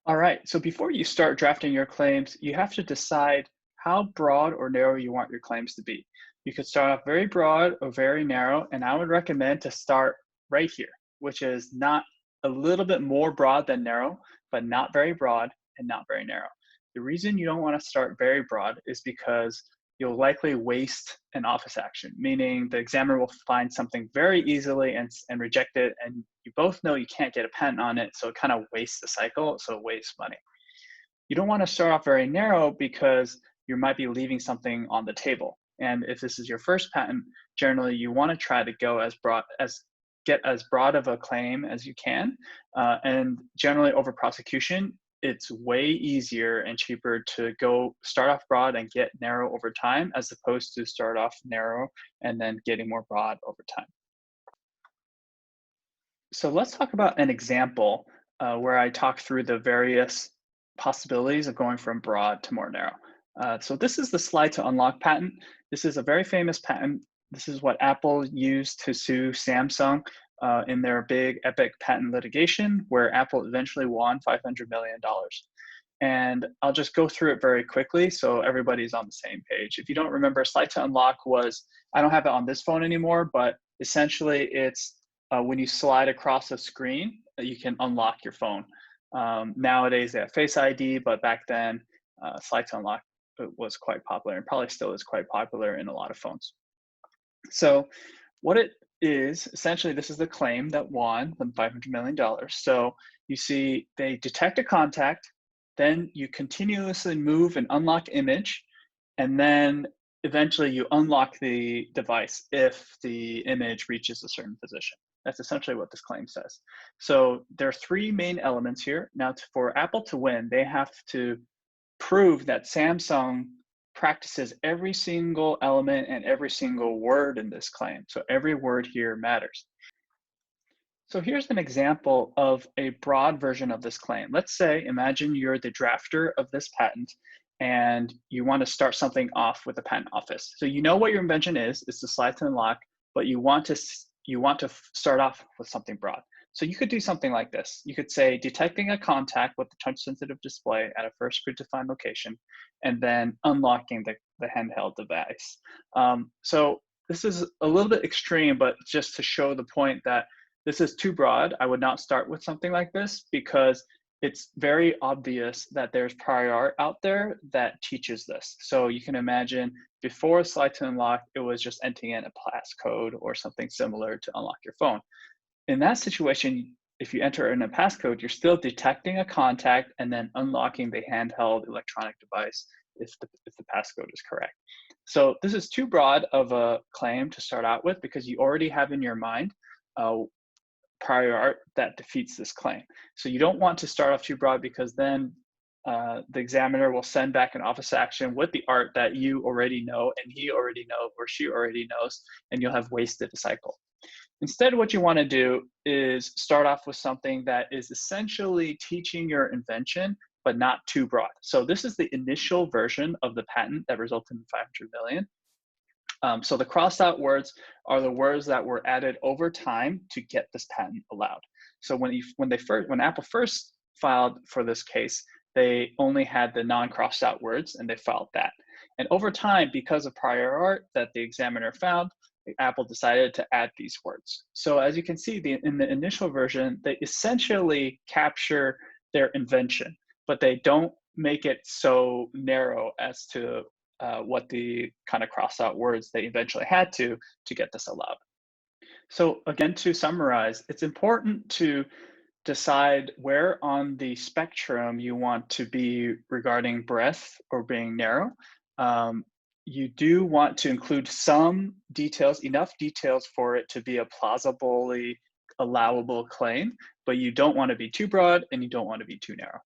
All right, so before you start drafting your claims, you have to decide how broad or narrow you want your claims to be. You could start off very broad or very narrow, and I would recommend to start right here, which is not a little bit more broad than narrow, but not very broad and not very narrow. The reason you don't want to start very broad is because you'll likely waste an office action, meaning the examiner will find something very easily and reject it, and you both know you can't get a patent on it, so it kind of wastes the cycle, so it wastes money. You don't want to start off very narrow because you might be leaving something on the table. And if this is your first patent, generally you want to try to go as broad as get as broad of a claim as you can. And generally over prosecution, it's way easier and cheaper to go start off broad and get narrow over time, as opposed to start off narrow and then getting more broad over time. So let's talk about an example where I talk through the various possibilities of going from broad to more narrow. So this is the slide to unlock patent. This is a very famous patent. This is what Apple used to sue Samsung in their big epic patent litigation, where Apple eventually won $500 million. And I'll just go through it very quickly so everybody's on the same page. If you don't remember, slide to unlock was, I don't have it on this phone anymore, but essentially it's when you slide across a screen, you can unlock your phone. Nowadays they have Face ID, but back then slide to unlock was quite popular and probably still is quite popular in a lot of phones. So what it is, essentially, this is the claim that won the $500 million. So you see they detect a contact, then you continuously move an unlock image, and then eventually you unlock the device if the image reaches a certain position. That's essentially what this claim says. So there are three main elements here. Now, for Apple to win, they have to prove that Samsung practices every single element and every single word in this claim. So every word here matters. So here's an example of a broad version of this claim. Let's say, imagine you're the drafter of this patent and you want to start something off with the patent office. So you know what your invention is, it's the slide to unlock, but you want to start off with something broad. So you could do something like this. You could say detecting a contact with the touch sensitive display at a first predefined location, and then unlocking the handheld device. So this is a little bit extreme, but just to show the point that this is too broad. I would not start with something like this because it's very obvious that there's prior art out there that teaches this. So you can imagine before slide to unlock, it was just entering in a passcode or something similar to unlock your phone. In that situation, if you enter in a passcode, you're still detecting a contact and then unlocking the handheld electronic device if the passcode is correct. So this is too broad of a claim to start out with because you already have in your mind prior art that defeats this claim. So you don't want to start off too broad because then the examiner will send back an office action with the art that you already know and he already knows or she already knows, and you'll have wasted a cycle. Instead, what you want to do is start off with something that is essentially teaching your invention, but not too broad. So this is the initial version of the patent that resulted in 500 million. So the crossed out words are the words that were added over time to get this patent allowed. So when Apple first filed for this case, they only had the non-crossed out words and they filed that. And over time, because of prior art that the examiner found, Apple decided to add these words. So as you can see, in the initial version, they essentially capture their invention, but they don't make it so narrow as to what the kind of cross out words they eventually had to get this allowed. So again, to summarize, it's important to decide where on the spectrum you want to be regarding breadth or being narrow. You do want to include some details, enough details for it to be a plausibly allowable claim, but you don't want to be too broad and you don't want to be too narrow.